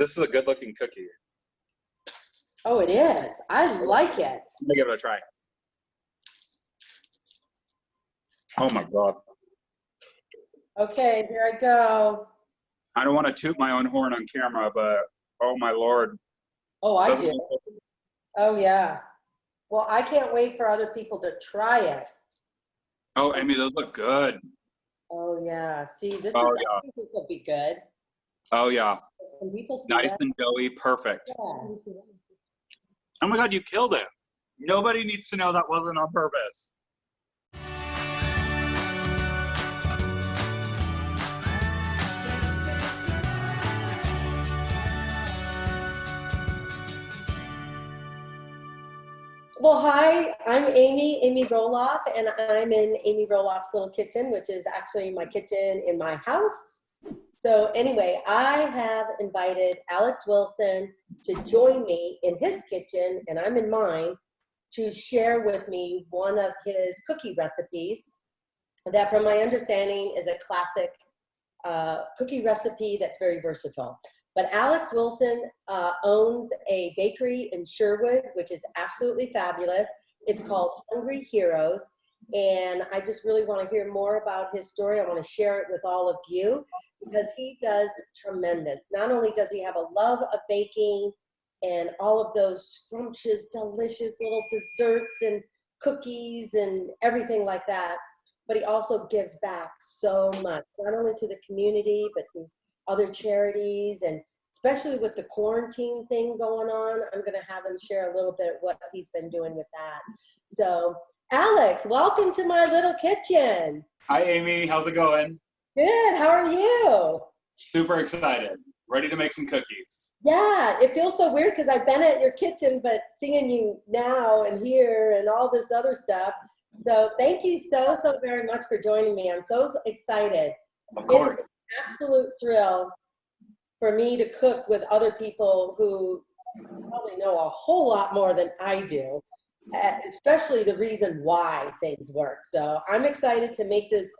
This is a good looking cookie. Oh, it is. I like it. Let me give it a try. Oh my God. Okay, here I go. I don't want to toot my own horn on camera, but oh my Lord. Oh, I do. Oh, yeah. Well, I can't wait for other people to try it. Oh, Amy, those look good. Oh, yeah. See, I think this will be good. Oh, yeah. Can people see Nice that? and doughy. Perfect. Yeah. Oh my God, you killed it. Nobody needs to know that wasn't on purpose. Well, hi, I'm Amy Roloff, and I'm in Amy Roloff's little kitchen, which is actually my kitchen in my house. So anyway, I have invited Alex Wilson to join me in his kitchen, and I'm in mine, to share with me one of his cookie recipes that, from my understanding, is a classic cookie recipe that's very versatile. But Alex Wilson owns a bakery in Sherwood, which is absolutely fabulous. It's called Hungry Heroes. And I just really want to hear more about his story. I want to share it with all of you because he does tremendous. Not only does he have a love of baking and all of those scrumptious, delicious little desserts and cookies and everything like that, but he also gives back so much, not only to the community, but to other charities, and especially with the quarantine thing going on, I'm going to have him share a little bit what he's been doing with that. So, Alex, welcome to my little kitchen. Hi, Amy. How's it going? Good. How are you? Super excited. Ready to make some cookies. Yeah, it feels so weird because I've been at your kitchen, but seeing you now and here and all this other stuff. So thank you so very much for joining me. I'm so excited. Of course. It's an absolute thrill for me to cook with other people who probably know a whole lot more than I do, especially the reason why things work. So I'm excited to make this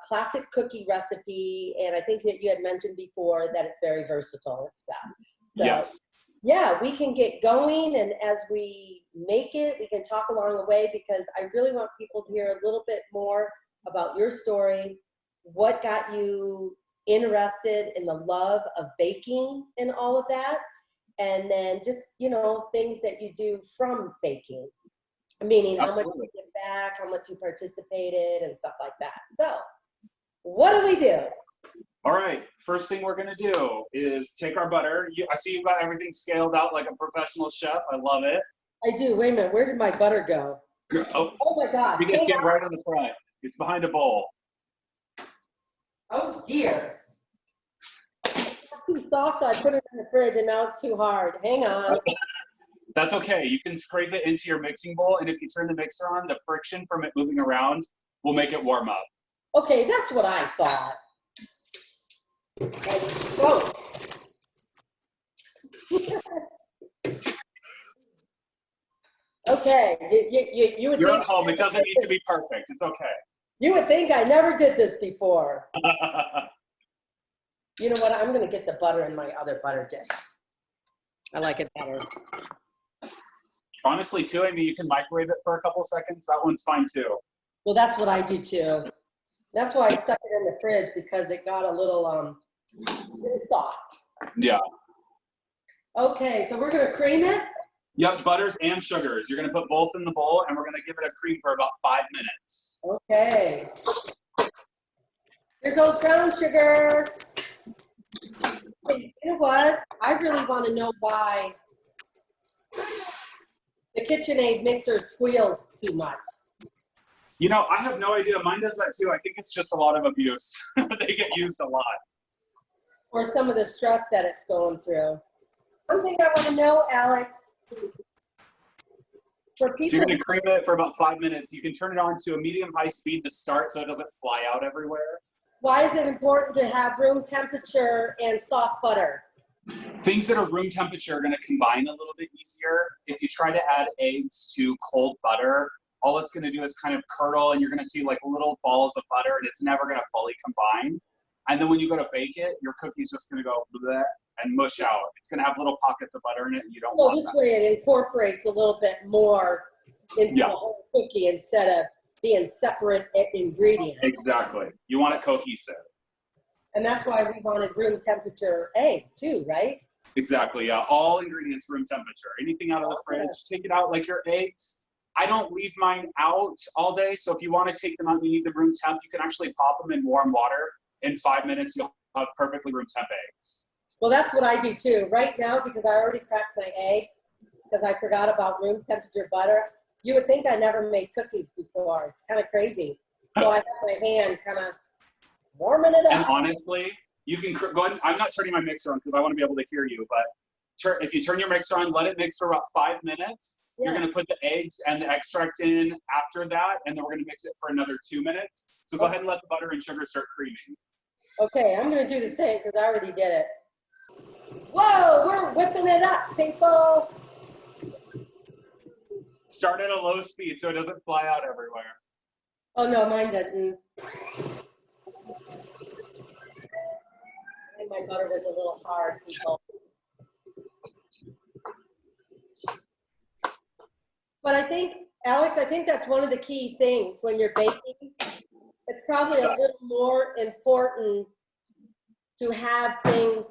classic cookie recipe, and I think that you had mentioned before that it's very versatile and stuff. So yes. Yeah, we can get going, and as we make it, we can talk along the way, because I really want people to hear a little bit more about your story, what got you interested in the love of baking and all of that, and then just, you know, things that you do from baking, meaning Absolutely. How much you give back, how much you participated, and stuff like that. So what do we do? All right, first thing we're gonna do is take our butter. I see you've got everything scaled out like a professional chef. I love it. I do. Wait a minute, where did my butter go? Oh my God. You just get right on the front. It's behind a bowl. Oh dear. It's too soft, so I put it in the fridge, and now it's too hard. Hang on. That's okay. You can scrape it into your mixing bowl, and if you turn the mixer on, the friction from it moving around will make it warm up. Okay, that's what I thought. Oh. Okay, you would You're think at home. It doesn't need to be perfect. It's okay. You would think I never did this before. You know what? I'm going to get the butter in my other butter dish. I like it better. Honestly, too, I mean, you can microwave it for a couple seconds. That one's fine, too. Well, that's what I do, too. That's why I stuck it in the fridge, because it got a little soft. Yeah. Okay, so we're going to cream it? Yep, butters and sugars. You're going to put both in the bowl, and we're going to give it a cream for about 5 minutes. Okay. Here's those brown sugar. Hey, you know what? I really want to know why the KitchenAid mixer squeals too much. You know, I have no idea. Mine does that, too. I think it's just a lot of abuse. They get used a lot. Or some of the stress that it's going through. One thing I want to know, Alex, for people, so you're going to cream it for about 5 minutes. You can turn it on to a medium-high speed to start so it doesn't fly out everywhere. Why is it important to have room temperature and soft butter? Things that are room temperature are going to combine a little bit easier. If you try to add eggs to cold butter, all it's going to do is kind of curdle, and you're going to see like little balls of butter, and it's never going to fully combine. And then when you go to bake it, your cookie's just going to go bleh, and mush out. It's going to have little pockets of butter in it, and you don't Well, want this that. way it incorporates a little bit more into Yeah. the whole cookie instead of being separate ingredients. Exactly. You want it cohesive. And that's why we wanted room temperature egg too, right? Exactly, yeah. All ingredients room temperature. Anything out of the fridge, take it out. Like your eggs, I don't leave mine out all day. So if you want to take them out and you need the room temp, you can actually pop them in warm water. In 5 minutes, you'll have perfectly room temp eggs. Well, that's what I do too. Right now, because I already cracked my egg, because I forgot about room temperature butter, you would think I never made cookies before. It's kind of crazy. So I have my hand kind of warming it up. And honestly, you can go ahead. I'm not turning my mixer on because I want to be able to hear you, but if you turn your mixer on, let it mix for about 5 minutes. Yeah. You're going to put the eggs and the extract in after that, and then we're going to mix it for another 2 minutes. So go ahead and let the butter and sugar start creaming. Okay, I'm going to do the same because I already did it. Whoa, we're whipping it up, people. Start at a low speed so it doesn't fly out everywhere. Oh, no, mine didn't. I think my butter was a little hard, people. But I think, Alex, I think that's one of the key things when you're baking. It's probably a little more important to have things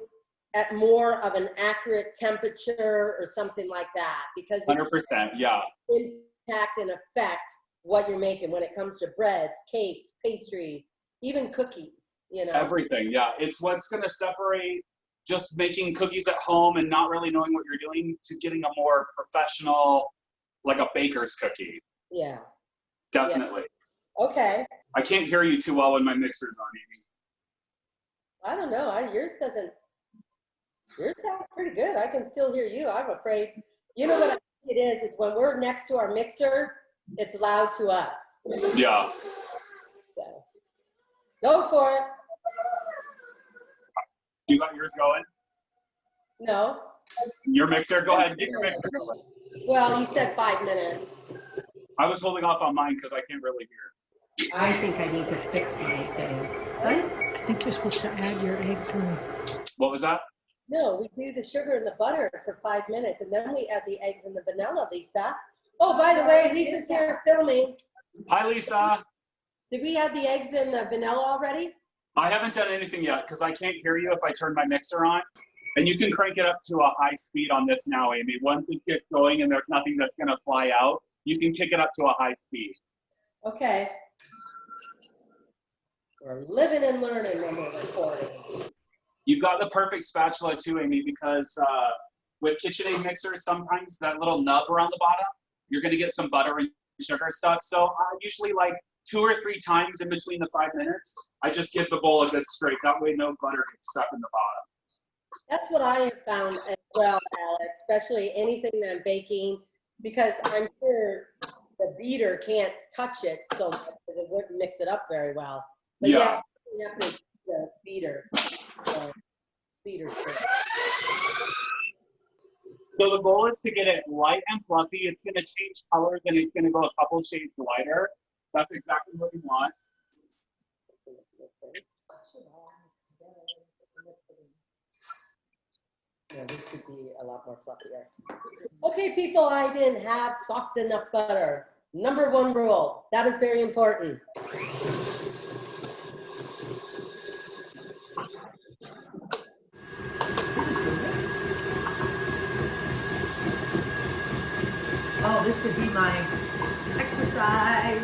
at more of an accurate temperature or something like that, because 100%, yeah. Impact and affect what you're making when it comes to breads, cakes, pastries, even cookies, you know. Everything, yeah. It's what's going to separate just making cookies at home and not really knowing what you're doing to getting a more professional, like a baker's cookie. Yeah. Definitely. Yeah. Okay. I can't hear you too well when my mixer's on, Amy. I don't know. Yours sounds pretty good. I can still hear you. I'm afraid. You know what I think it is when we're next to our mixer, it's loud to us. Yeah. So, go for it. You got yours going? No. Your mixer? Go ahead. Get your mixer going. Well, you said 5 minutes. I was holding off on mine because I can't really hear. I think I need to fix my thing. I think you're supposed to add your eggs in. What was that? No, we do the sugar and the butter for 5 minutes, and then we add the eggs and the vanilla, Lisa. Oh, by the way, Lisa's here filming. Hi, Lisa. Did we add the eggs and the vanilla already? I haven't done anything yet because I can't hear you if I turn my mixer on. And you can crank it up to a high speed on this now, Amy. Once it gets going and there's nothing that's going to fly out, you can kick it up to a high speed. Okay. We're living and learning when we're recording. You've got the perfect spatula too, Amy, because with KitchenAid mixers, sometimes that little nub around the bottom, you're going to get some butter and sugar stuck. So I usually like 2 or 3 times in between the 5 minutes, I just give the bowl a good scrape. That way no butter gets stuck in the bottom. That's what I have found as well, Alex, especially anything that I'm baking, because I'm sure the beater can't touch it so much because it wouldn't mix it up very well. But yeah, you have to the beater. So the goal is to get it light and fluffy. It's going to change colors and it's going to go a couple shades lighter. That's exactly what you want. Yeah, this could be a lot more fluffier. Okay, people, I didn't have soft enough butter. Number 1 rule. That is very important. Oh, this could be my exercise.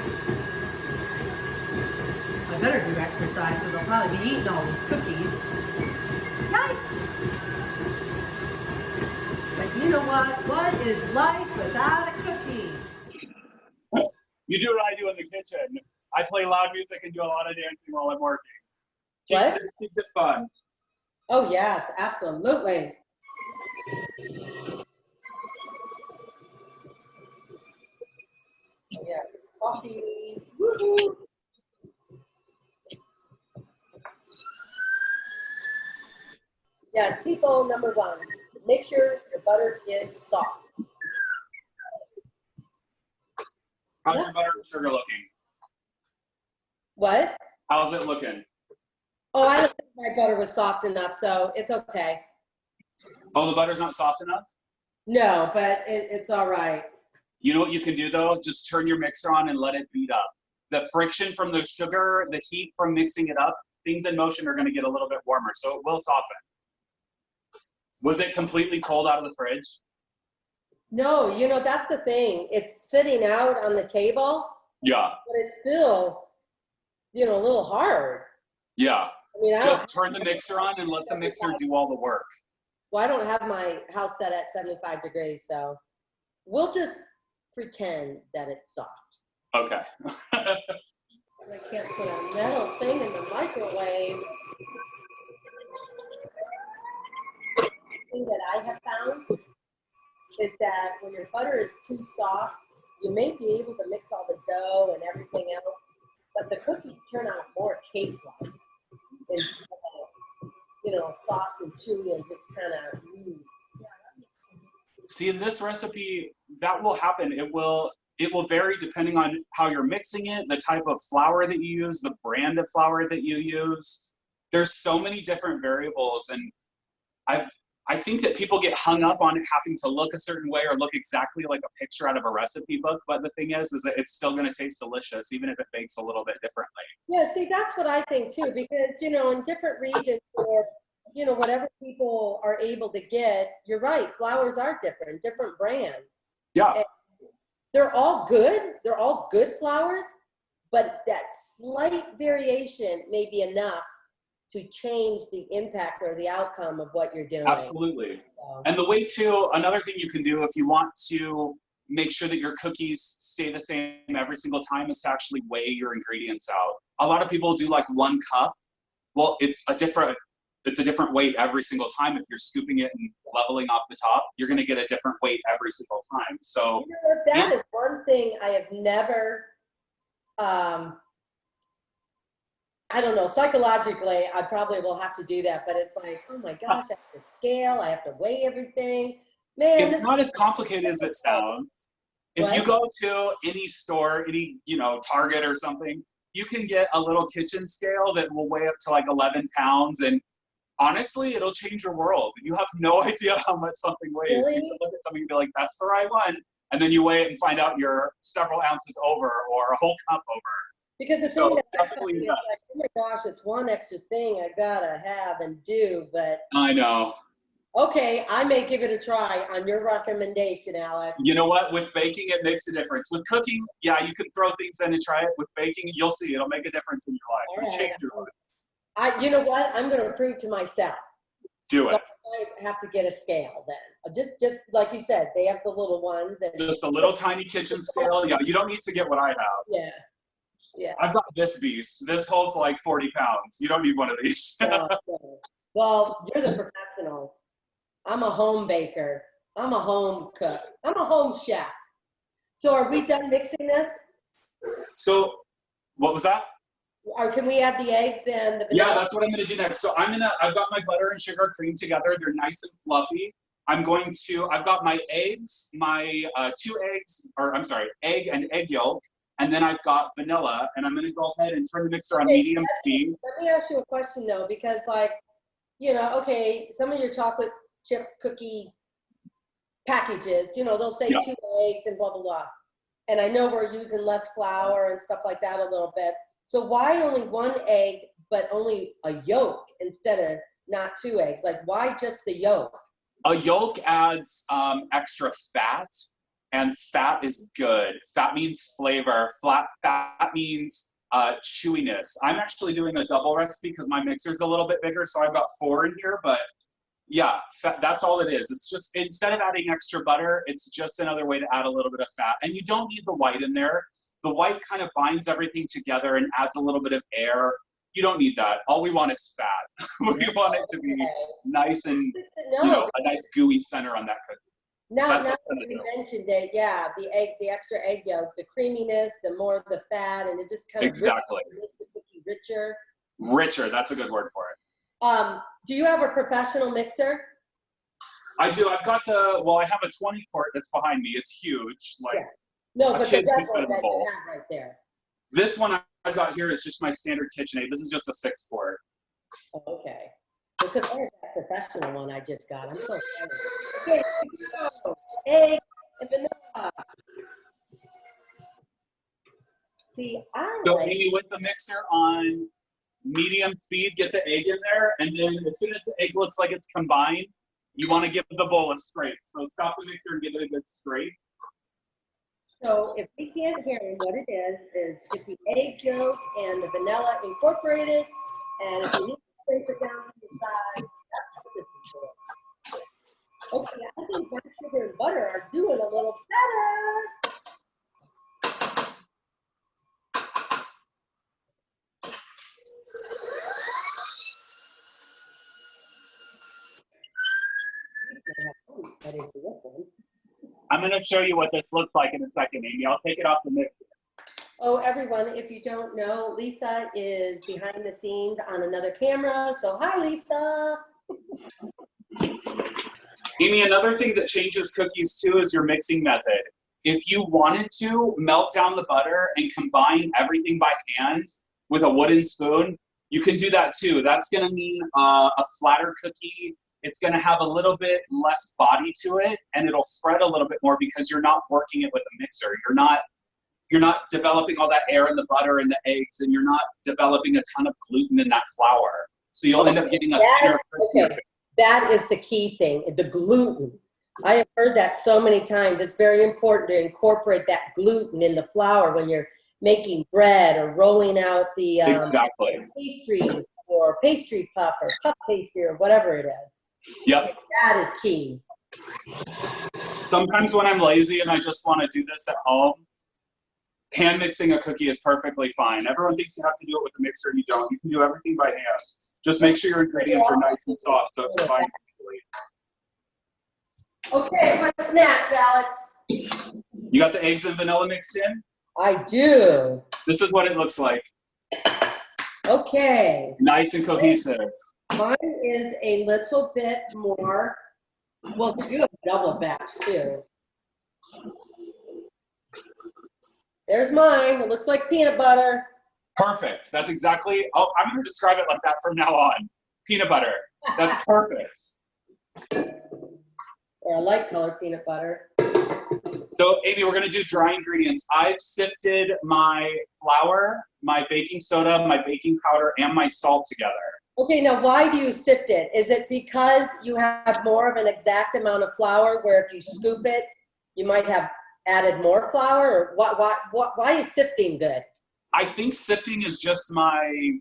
I better do exercise because I'll probably be eating all these cookies. Yikes! But you know what? What is life without a cookie? You do what I do in the kitchen. I play loud music and do a lot of dancing while I'm working. What? Keeps it fun. Oh, yes, absolutely. Yeah, coffee. Woo-hoo. Yes, people, number 1, make sure your butter is soft. How's your butter and sugar looking? What? How's it looking? Oh, I don't think my butter was soft enough, so it's okay. Oh, the butter's not soft enough? No, but it's all right. You know what you can do though? Just turn your mixer on and let it beat up. The friction from the sugar, the heat from mixing it up, things in motion are gonna get a little bit warmer, so it will soften. Was it completely cold out of the fridge? No, you know, that's the thing. It's sitting out on the table, Yeah, but it's still, you know, a little hard. yeah. I mean, Just turn the mixer on and let the mixer do all the work. well, I don't have my house set at 75 degrees, so we'll just pretend that it's soft. Okay. I can't put a metal thing in the microwave. The thing that I have found is that when your butter is too soft, you may be able to mix all the dough and everything else, but the cookies turn out more cake-like instead of, you know, soft and chewy and just kind of. See, in this recipe, that will happen. It will vary depending on how you're mixing it, the type of flour that you use, the brand of flour that you use. There's so many different variables, and I think that people get hung up on it having to look a certain way or look exactly like a picture out of a recipe book. But the thing is that it's still going to taste delicious, even if it bakes a little bit differently. Yeah, see, that's what I think too, because, you know, in different regions or, you know, whatever people are able to get, you're right, flours are different brands. Yeah. And they're all good flours, but that slight variation may be enough to change the impact or the outcome of what you're doing. Absolutely. So. And the way too, another thing you can do if you want to make sure that your cookies stay the same every single time is to actually weigh your ingredients out. A lot of people do like 1 cup. Well, it's a different weight every single time. If you're scooping it and leveling off the top, you're going to get a different weight every single time. So you know, that is one thing I have never, I don't know, psychologically, I probably will have to do that, but it's like, oh my gosh, I have to scale, I have to weigh everything. Man, it's not as complicated as it sounds. If you go to any store, any, you know, Target or something, you can get a little kitchen scale that will weigh up to like 11 pounds. And honestly, it'll change your world. You have no idea how much something weighs. Really? You can look at something and be like, that's the right one. And then you weigh it and find out you're several ounces over or a whole cup over. Because the So thing that definitely is yes. like, oh my gosh, it's one extra thing I gotta have and do, but I know. okay, I may give it a try on your recommendation, Alex. You know what? With baking, it makes a difference. With cooking, yeah, you can throw things in and try it. With baking, you'll see. It'll make a difference in your life. It'll change your life. You know what? I'm going to prove to myself. Do it. I have to get a scale then. Just like you said, they have the little ones. And just a little tiny kitchen scale. Yeah, you don't need to get what I have. Yeah. Yeah. I've got this beast. This holds like 40 pounds. You don't need one of these. Well, you're the professional. I'm a home baker. I'm a home cook. I'm a home chef. So are we done mixing this? So what was that? Or can we add the eggs and the vanilla? Yeah, that's what I'm gonna do next. So I've got my butter and sugar cream together. They're nice and fluffy. I've got my eggs, my 2 eggs, or I'm sorry, egg and egg yolk. And then I've got vanilla, and I'm gonna go ahead and turn the mixer on medium speed. Let me ask you a question though, because like, you know, okay, some of your chocolate chip cookie packages, you know, they'll say 2 eggs and blah, blah, blah. And I know we're using less flour and stuff like that a little bit. So why only 1 egg, but only a yolk instead of not 2 eggs? Like why just the yolk? A yolk adds extra fat, and fat is good. Fat means flavor. Fat means chewiness. I'm actually doing a double recipe because my mixer's a little bit bigger, so I've got 4 in here, but yeah, that's all it is. It's just, instead of adding extra butter, it's just another way to add a little bit of fat. And you don't need the white in there. The white kind of binds everything together and adds a little bit of air. You don't need that. All we want is fat. We want it to be nice and, you know, a nice gooey center on that cookie. Now that you mentioned it, yeah, the extra egg yolk, the creaminess, the more the fat, and it just kind of makes the cookie richer. Richer, that's a good word for it. Do you have a professional mixer? I do. I've got I have a 20 quart that's behind me. It's huge. Like, no, but the red one that you have right there. This one I've got here is just my standard KitchenAid. This is just a 6 quart. Okay. Because there's that professional one I just got. I'm so excited. Okay, here we go. Egg and vanilla. See, I So like. Amy, with the mixer on medium speed, get the egg in there, and then as soon as the egg looks like it's combined, you want to give the bowl a scrape. So stop the mixer and give it a good scrape. So if we can't hear him, what it is get the egg yolk and the vanilla incorporated, and if you need to scrape it down to the side, that's what this is for. Okay, I think my sugar and butter are doing a little better. I'm going to show you what this looks like in a second, Amy. I'll take it off the mixer. Oh, everyone, if you don't know, Lisa is behind the scenes on another camera. So hi, Lisa. Amy, another thing that changes cookies too is your mixing method. If you wanted to melt down the butter and combine everything by hand with a wooden spoon, you can do that too. That's going to mean a flatter cookie. It's going to have a little bit less body to it, and it'll spread a little bit more because you're not working it with a mixer. You're not developing all that air in the butter and the eggs, and you're not developing a ton of gluten in that flour. So you'll end up getting a thinner, crispier cookie. That is the key thing, the gluten. I have heard that so many times. It's very important to incorporate that gluten in the flour when you're making bread or rolling out the pastries or pastry puff or puff pastry or whatever it is. Yep. That is key. Sometimes when I'm lazy and I just want to do this at home, hand mixing a cookie is perfectly fine. Everyone thinks you have to do it with a mixer, and you don't. You can do everything by hand. Just make sure your ingredients are nice and soft so it combines easily. Okay, what's next, Alex? You got the eggs and vanilla mixed in? I do. This is what it looks like. Okay. Nice and cohesive. Mine is a little bit more, well, to do a double batch too. There's mine. It looks like peanut butter. Perfect. That's exactly, I'm going to describe it like that from now on. Peanut butter. That's perfect. Or I like colored peanut butter. So, Amy, we're going to do dry ingredients. I've sifted my flour, my baking soda, my baking powder, and my salt together. Okay, now why do you sift it? Is it because you have more of an exact amount of flour where if you scoop it, you might have added more flour? Or why is sifting good? I think sifting is just my,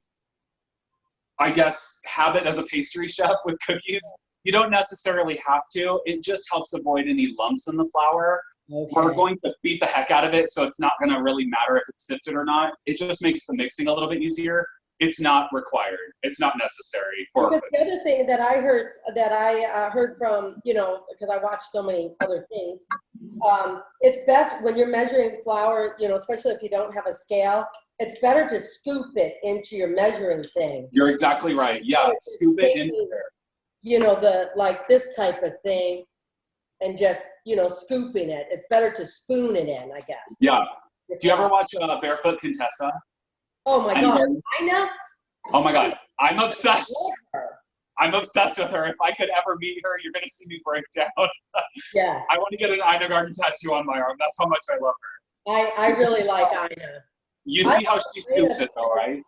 I guess, habit as a pastry chef with cookies. You don't necessarily have to. It just helps avoid any lumps in the flour. Okay. We're going to beat the heck out of it, so it's not going to really matter if it's sifted or not. It just makes the mixing a little bit easier. It's not required. It's not necessary for. Because the other thing that I heard from, because I watch so many other things, it's best when you're measuring flour, especially if you don't have a scale, it's better to scoop it into your measuring thing. You're exactly right. Yeah, scoop it into there. Like this type of thing, and just, scooping it. It's better to spoon it in, I guess. Yeah. Do you ever watch Barefoot Contessa? Oh my God, Ina? Oh my God, I'm obsessed. I'm obsessed with her. If I could ever meet her, you're gonna see me break down. Yeah. I want to get an Ina Garten tattattoo on my arm. That's how much I love her. I really like Ina. You see how she scoops it though, right?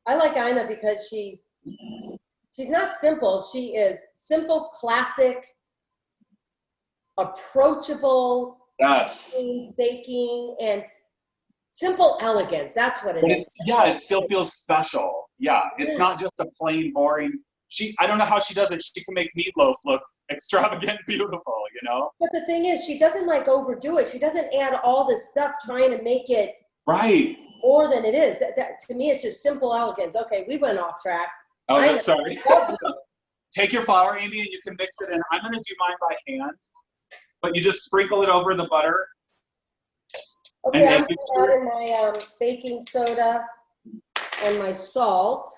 I like Ina because she's not simple. She is simple, classic, approachable. Yes. Baking and simple elegance. That's what it is. It still feels special. Yeah, it's not just a plain, boring. I don't know how she does it. She can make meatloaf look extravagant, beautiful, But the thing is, she doesn't overdo it. She doesn't add all this stuff trying to make it right more than it is. To me, it's just simple elegance. Okay, we went off track. Oh, sorry. Take your flour, Amy, and you can mix it in. I'm going to do mine by hand, but you just sprinkle it over the butter. Okay, I'm going to add in my baking soda and my salt.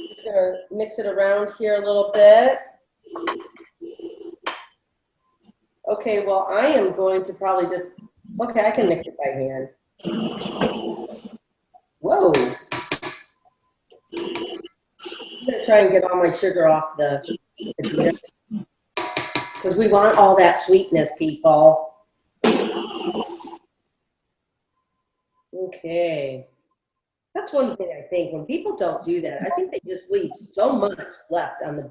Just going to mix it around here a little bit. Okay, well, I am going to probably just, I can mix it by hand. Whoa. gonna try and get all my sugar off the because we want all that sweetness, people. Okay. That's one thing I think when people don't do that, I think they just leave so much left on the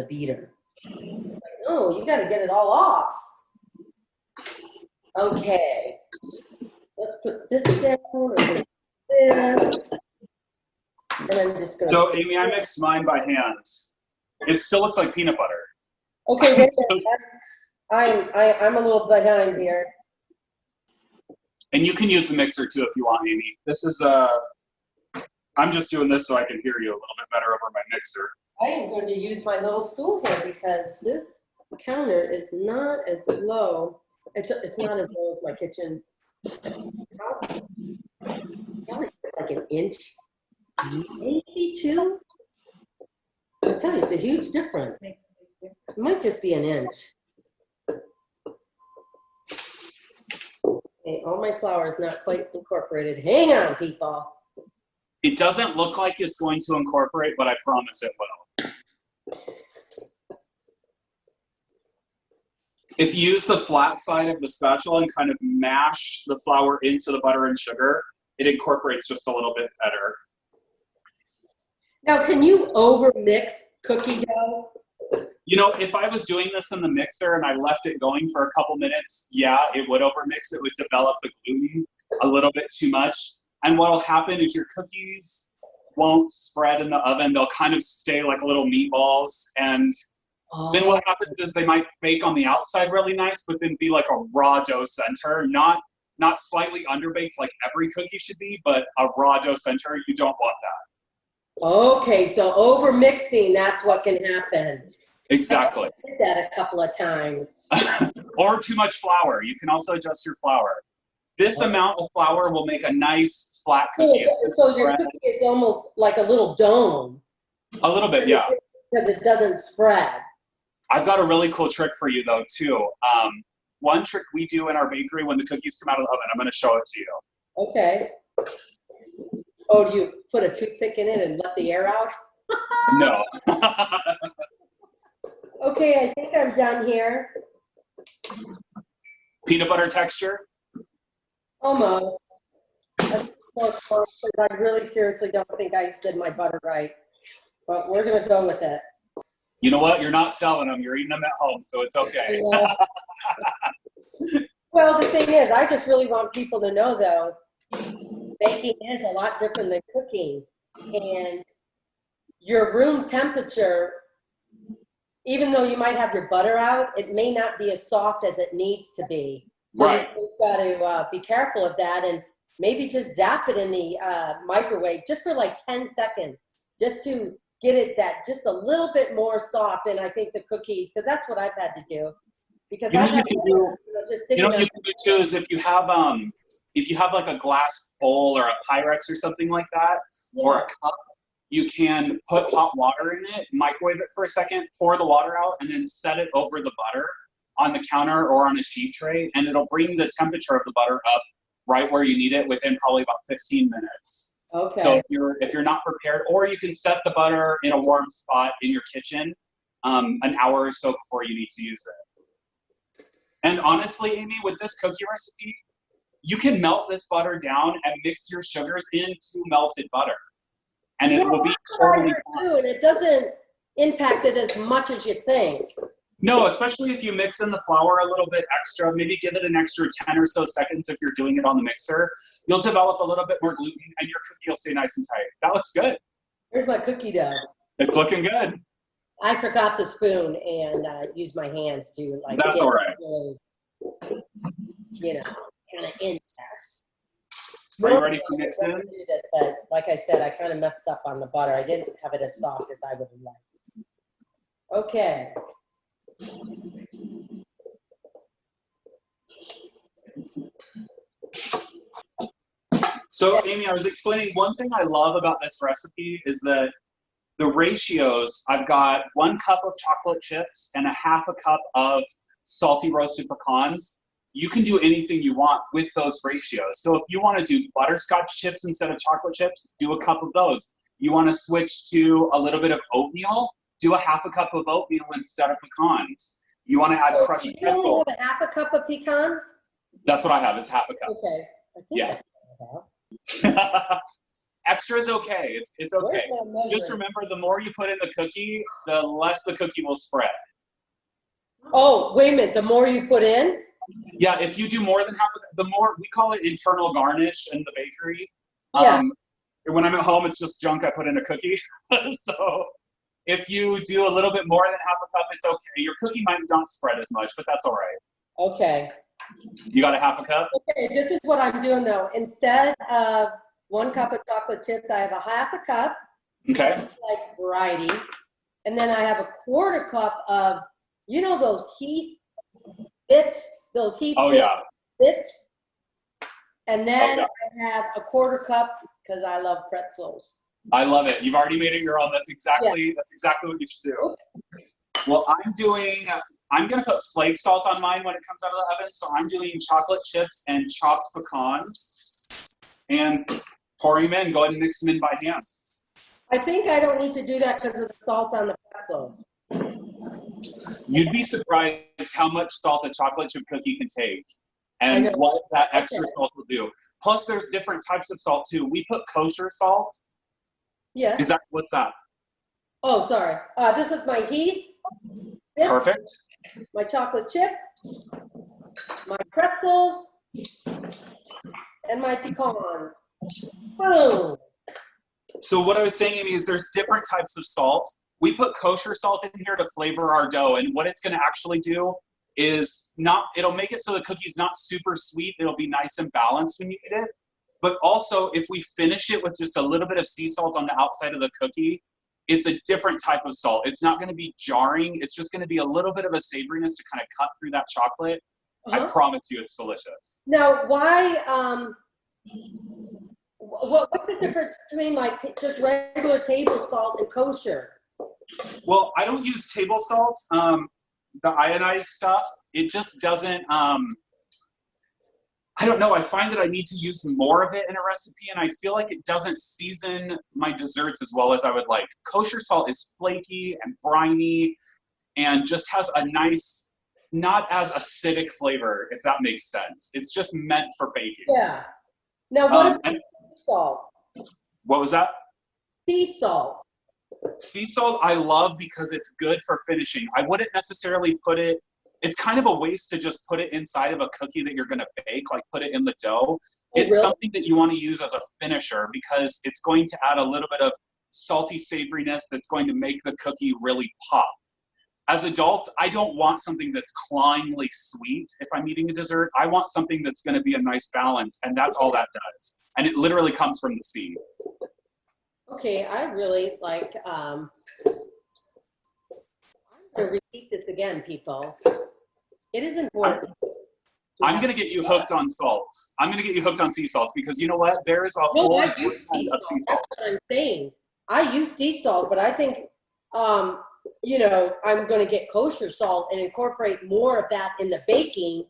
beater. Like, no, you got to get it all off. Okay. Let's put this down. This. And I'm just gonna. So Amy, I mixed mine by hand. It still looks like peanut butter. Okay, wait a minute. I'm a little behind here. And you can use the mixer too if you want, Amy. This is I'm just doing this so I can hear you a little bit better over my mixer. I am going to use my little stool here because this counter is not as low. It's not as low as my kitchen. Probably like an inch, maybe two. I tell you, it's a huge difference. It might just be an inch. Okay, all my flour is not quite incorporated. Hang on, people. It doesn't look like it's going to incorporate, but I promise it will. If you use the flat side of the spatula and kind of mash the flour into the butter and sugar, it incorporates just a little bit better. Now, can you over mix cookie dough? You know, if I was doing this in the mixer and I left it going for a couple minutes, yeah, it would overmix. It would develop the gluten a little bit too much. And what'll happen is your cookies won't spread in the oven. They'll kind of stay like little meatballs. And then what happens is they might bake on the outside really nice, but then be like a raw dough center, not slightly underbaked like every cookie should be, but a raw dough center. You don't want that. Okay, so over mixing, that's what can happen. Exactly. I did that a couple of times. Or too much flour. You can also adjust your flour. This amount of flour will make a nice flat cookie. So your cookie is almost like a little dome. A little bit, yeah. Because it doesn't spread. I've got a really cool trick for you though too. One trick we do in our bakery when the cookies come out of the oven, I'm going to show it to you. Okay. Oh, do you put a toothpick in it and let the air out? No. Okay, I think I'm done here. Peanut butter texture? Almost. I really seriously don't think I did my butter right, but we're going to go with it. You know what? You're not selling them. You're eating them at home, so it's okay. Yeah. Well, the thing is, I just really want people to know, though, baking is a lot different than cooking. And your room temperature, even though you might have your butter out, it may not be as soft as it needs to be. Right. So you've got to be careful of that and maybe just zap it in the microwave just for like 10 seconds, just to get it that just a little bit more soft. And I think the cookies, because that's what I've had to do. Because You know I've had what you can do too is if you have like a glass bowl or a Pyrex or something like that, or a cup, you can put hot water in it, microwave it for a second, pour the water out, and then set it over the butter on the counter or on a sheet tray, and it'll bring the temperature of the butter up right where you need it within probably about 15 minutes. Okay. So if you're not prepared, or you can set the butter in a warm spot in your kitchen an hour or so before you need to use it. And honestly, Amy, with this cookie recipe, you can melt this butter down and mix your sugars into melted butter. And it will be totally fine. And it doesn't impact it as much as you think. No, especially if you mix in the flour a little bit extra, maybe give it an extra 10 or so seconds if you're doing it on the mixer. You'll develop a little bit more gluten and your cookie will stay nice and tight. That looks good. Here's my cookie dough. It's looking good. I forgot the spoon and used my hands to like. That's all right. You know, kind of in there. Are you ready for mixed in? But like I said, I kind of messed up on the butter. I didn't have it as soft as I would have liked. Okay. So, Amy, I was explaining one thing I love about this recipe is that the ratios, I've got 1 cup of chocolate chips and a half a cup of salty roasted pecans. You can do anything you want with those ratios. So if you want to do butterscotch chips instead of chocolate chips, do a cup of those. you want to switch to a little bit of oatmeal, do a half a cup of oatmeal instead of pecans. You want to add crushed You pretzel. only have a half a cup of pecans? That's what I have, is half a cup. Okay. I think Yeah. that's what I have. Extra is okay. It's okay. Where's my Just measuring? remember, the more you put in the cookie, the less the cookie will spread. Oh, wait a minute. The more you put in? Yeah, if you do more than half of the more, we call it internal garnish in the bakery. Yeah. When I'm at home, it's just junk I put in a cookie. So if you do a little bit more than half a cup, it's okay. Your cookie might not spread as much, but that's all right. Okay. You got a half a cup? Okay, this is what I'm doing though. Instead of 1 cup of chocolate chips, I have a half a cup, Okay. like variety. And then I have a 1/4 cup of, you know, those heat bits, those heat Oh, yeah. bits. And then Oh, yeah. I have a 1/4 cup because I love pretzels. I love it. You've already made it your own. That's exactly what you should do. Well, I'm going to put flake salt on mine when it comes out of the oven. So I'm doing chocolate chips and chopped pecans and pouring them in. Go ahead and mix them in by hand. I think I don't need to do that because of the salt on the pretzels. You'd be surprised how much salt a chocolate chip cookie can take I and know. what that extra salt will do. Plus, there's different types of salt too. We put kosher salt. Yeah. What's that? Oh, sorry. This is my heat. Perfect. My chocolate chip, my pretzels, and my pecans. Boom. So what I was saying, Amy, is there's different types of salt. We put kosher salt in here to flavor our dough, and what it's going to actually do is it'll make it so the cookie's not super sweet. It'll be nice and balanced when you eat it. But also, if we finish it with just a little bit of sea salt on the outside of the cookie, it's a different type of salt. It's not going to be jarring. It's just going to be a little bit of a savoriness to kind of cut through that chocolate. I promise you it's delicious. Now, why, what's the difference between like just regular table salt and kosher? Well, I don't use table salt, the ionized stuff. It just doesn't, I don't know. I find that I need to use more of it in a recipe, and I feel like it doesn't season my desserts as well as I would like. Kosher salt is flaky and briny and just has a nice, not as acidic flavor, if that makes sense. It's just meant for baking. Yeah. Now, what about sea salt? What was that? Sea salt. Sea salt I love because it's good for finishing. I wouldn't necessarily put it, it's kind of a waste to just put it inside of a cookie that you're going to bake, like put it in the dough. It's really? something that you want to use as a finisher because it's going to add a little bit of salty savoriness that's going to make the cookie really pop. As adults, I don't want something that's clawingly sweet if I'm eating a dessert. I want something that's going to be a nice balance, and that's all that does. And it literally comes from the seed. Okay, I really like, I'm going to repeat this again, people. It is important. I'm going to get you hooked on salts. I'm going to get you hooked on sea salts because you know what? There is a No, whole I use sea salt. That's what I'm saying. I use sea salt, but I think, you know, I'm going to get kosher salt and incorporate more of that in the baking,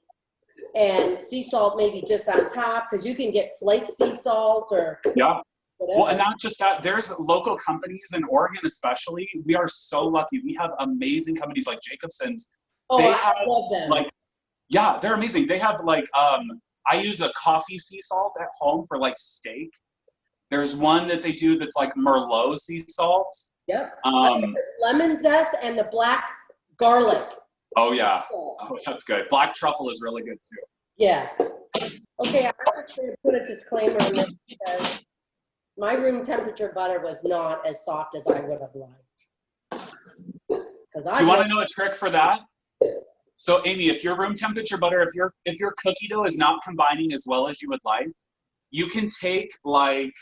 and sea salt maybe just on top because you can get flake sea salt or yeah. whatever. Well, and not just that, there's local companies in Oregon especially. We are so lucky. We have amazing companies like Jacobson's. Oh, They I have, love them. like, yeah, they're amazing. They have like, I use a coffee sea salt at home for like steak. There's one that they do that's like Merlot sea salt. Yep. Lemon zest and the black garlic. Oh yeah. Oh, that's good. Black truffle is really good too. Yes. Okay, I'm just going to put a disclaimer on this because my room temperature butter was not as soft as I would have liked. Do you want to know a trick for that? So Amy, if your room temperature butter, if your cookie dough is not combining as well as you would like, you can take like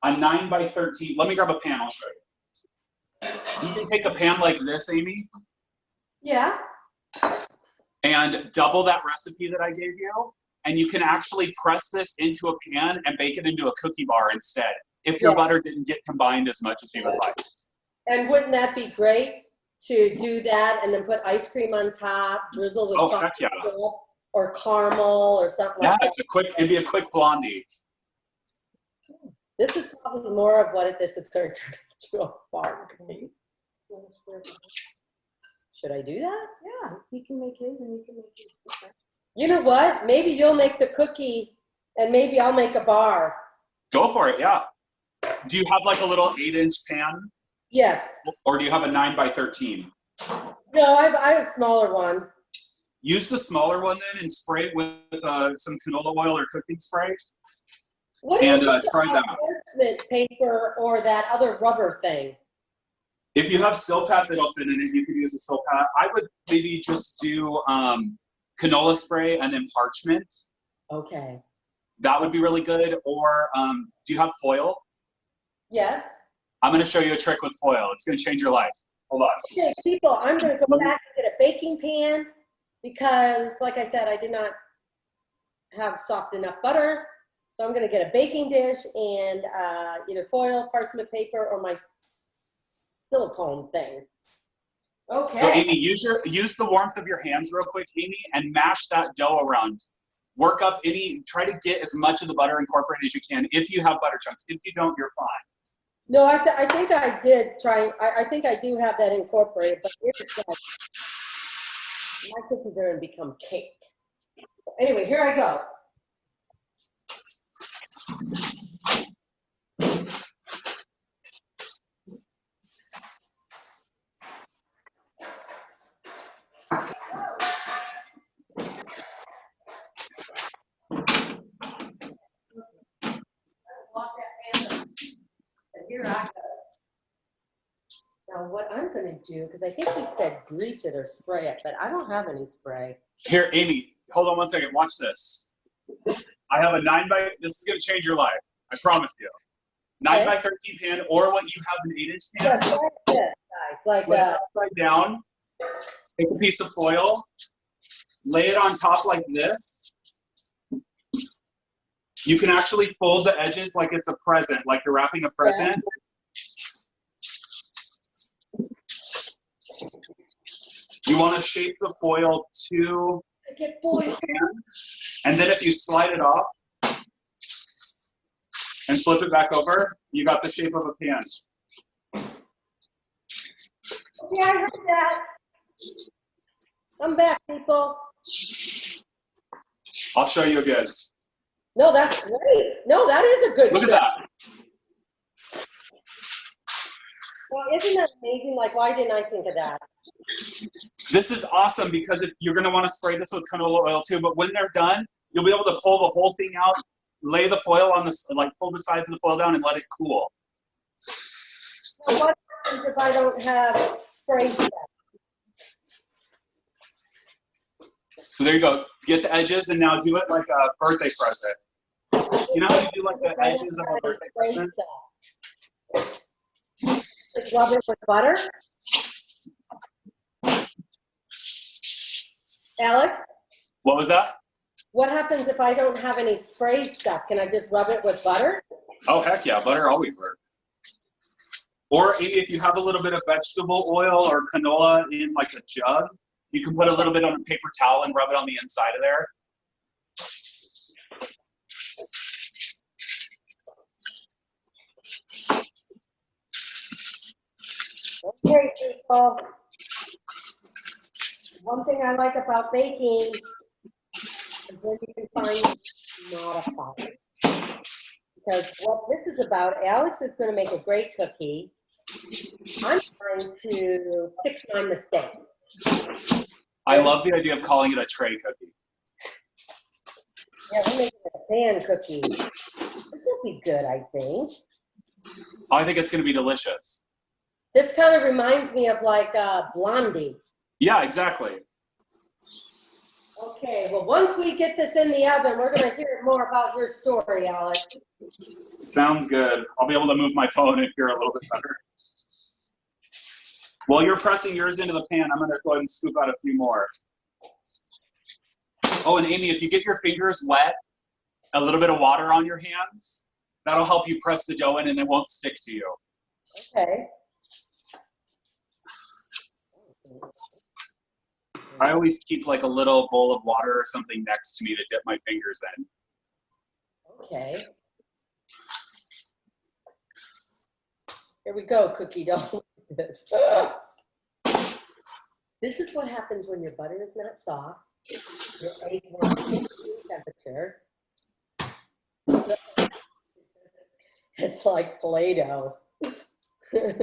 a 9x13. Let me grab a pan, I'll show you. You can take a pan like this, Amy. Yeah. And double that recipe that I gave you. And you can actually press this into a pan and bake it into a cookie bar instead, if your butter didn't get combined as much as you would like. And wouldn't that be great to do that and then put ice cream on top, drizzle with chocolate syrup or caramel or something like that? Yeah, it'd be a quick blondie. This is probably more of what this is going to turn into a bar cookie. Should I do that? Yeah, he can make his and you can make yours. Okay. You know what? Maybe you'll make the cookie and maybe I'll make a bar. Go for it, yeah. Do you have like a little 8-inch pan? Yes. Or do you have a 9x13? No, I have a smaller one. Use the smaller one then and spray it with some canola oil or cooking spray. What do you think try about that. parchment paper or that other rubber thing? If you have Silpat that'll fit in it, you can use a Silpat. I would maybe just do canola spray and then parchment. Okay. That would be really good. Or do you have foil? Yes. I'm going to show you a trick with foil. It's going to change your life. Hold on. Okay, people, I'm going to go back and get a baking pan because, like I said, I did not have soft enough butter. So I'm going to get a baking dish and either foil, parchment paper, or my silicone thing. Okay. So Amy, use the warmth of your hands real quick, Amy, and mash that dough around. Work up try to get as much of the butter incorporated as you can if you have butter chunks. If you don't, you're fine. No, I think I did try. I think I do have that incorporated, but it's like, my cookies are going to become cake. Anyway, here I go. Here I go. Now what I'm going to do, because I think he said grease it or spray it, but I don't have any spray. Here, Amy, hold on one second. Watch this. I have a this is going to change your life. I promise you. 9x13 pan, or what you have, an 8-inch pan. Like this, guys. Like Lay it upside down. Take a piece of foil. Lay it on top like this. You can actually fold the edges like it's a present, like you're wrapping a present. You want to shape the foil to the pan, and then if you slide it off and flip it back over, you got the shape of a pan. Okay, I heard that. I'm back, people. I'll show you again. No, that's great. No, that is a good Look at trick. that. Well, isn't that amazing? Like, why didn't I think of that? This is awesome because if you're going to want to spray this with canola oil too, but when they're done, you'll be able to pull the whole thing out, lay the foil on this, like pull the sides of the foil down and let it cool. Now, what happens if I don't have spray stuff? So there you go. Get the edges and now do it like a birthday present. You know how you do like the edges of a birthday present? Just rub it with butter. Alex? What was that? What happens if I don't have any spray stuff? Can I just rub it with butter? Oh, heck yeah. Butter always works. Or maybe if you have a little bit of vegetable oil or canola in like a jug, you can put a little bit on a paper towel and rub it on the inside of there. Okay, people. One thing I like about baking is when you can find modifiers. Because what this is about, Alex is going to make a great cookie. I'm trying to fix my mistake. I love the idea of calling it a tray cookie. Yeah, we're making a pan cookie. This will be good, I think. I think it's going to be delicious. This kind of reminds me of like Blondie. Yeah, exactly. Okay, well, once we get this in the oven, we're going to hear more about your story, Alex. Sounds good. I'll be able to move my phone and hear a little bit better. While you're pressing yours into the pan, I'm going to go ahead and scoop out a few more. Oh, and Amy, if you get your fingers wet, a little bit of water on your hands, that'll help you press the dough in and it won't stick to you. Okay. I always keep like a little bowl of water or something next to me to dip my fingers in. Okay. Here we go, cookie dough. This is what happens when your butter is not soft. Your egg won't get to temperature. So, it's like Play-Doh. That's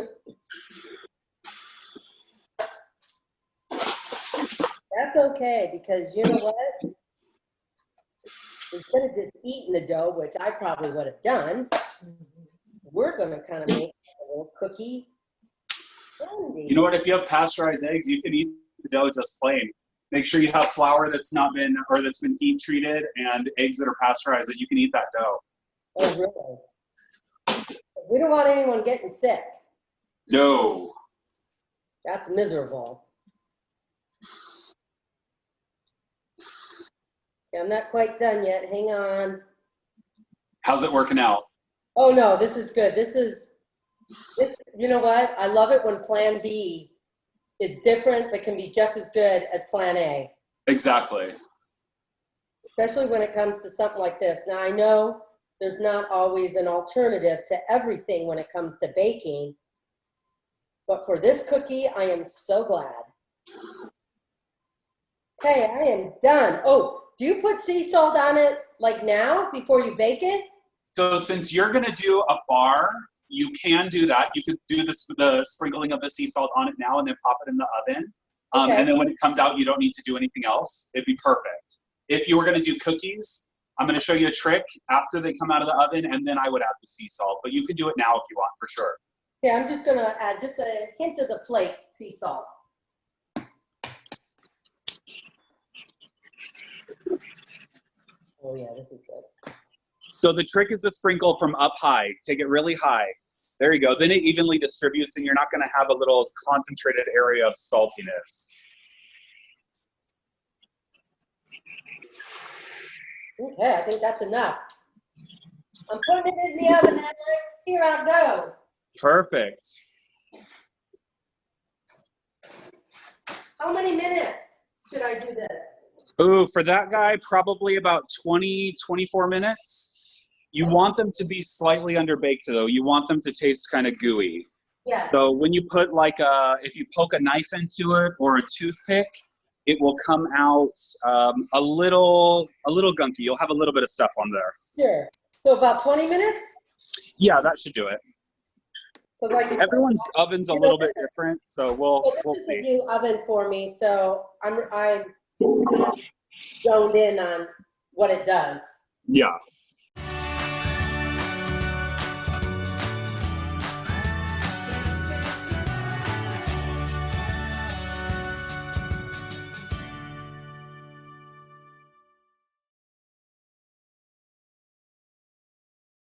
okay, because you know what? Instead of just eating the dough, which I probably would have done, we're going to kind of make a little cookie candy. You know what? If you have pasteurized eggs, you can eat the dough just plain. Make sure you have flour that's not been, or that's been heat treated, and eggs that are pasteurized, that you can eat that dough. Oh, really? We don't want anyone getting sick. No. That's miserable. Okay, I'm not quite done yet. Hang on. How's it working out? Oh, no, this is good. This, you know what? I love it when Plan B is different, but can be just as good as Plan A. Exactly. Especially when it comes to something like this. Now, I know there's not always an alternative to everything when it comes to baking, but for this cookie, I am so glad. Okay, I am done. Oh, do you put sea salt on it like now before you bake it? So since you're going to do a bar, you can do that. You could do the sprinkling of the sea salt on it now and then pop it in the oven. Okay. And then when it comes out, you don't need to do anything else. It'd be perfect. If you were going to do cookies, I'm going to show you a trick after they come out of the oven, and then I would add the sea salt. But you can do it now if you want, for sure. Yeah, I'm just going to add just a hint of the Flake sea salt. Oh, yeah, this is good. So the trick is to sprinkle from up high. Take it really high. There you go. Then it evenly distributes, and you're not going to have a little concentrated area of saltiness. Okay, I think that's enough. I'm putting it in the oven, Alex. Here I go. Perfect. How many minutes should I do this? Ooh, for that guy, probably about 20, 24 minutes. You want them to be slightly underbaked, though. You want them to taste kind of gooey. Yeah. So when you put if you poke a knife into it or a toothpick, it will come out a little gunky. You'll have a little bit of stuff on there. Sure. So about 20 minutes? Yeah, that should do it. Like Everyone's oven's a little bit different, so we'll this is a see. new oven for me, so I'm zoned in on what it does. Yeah.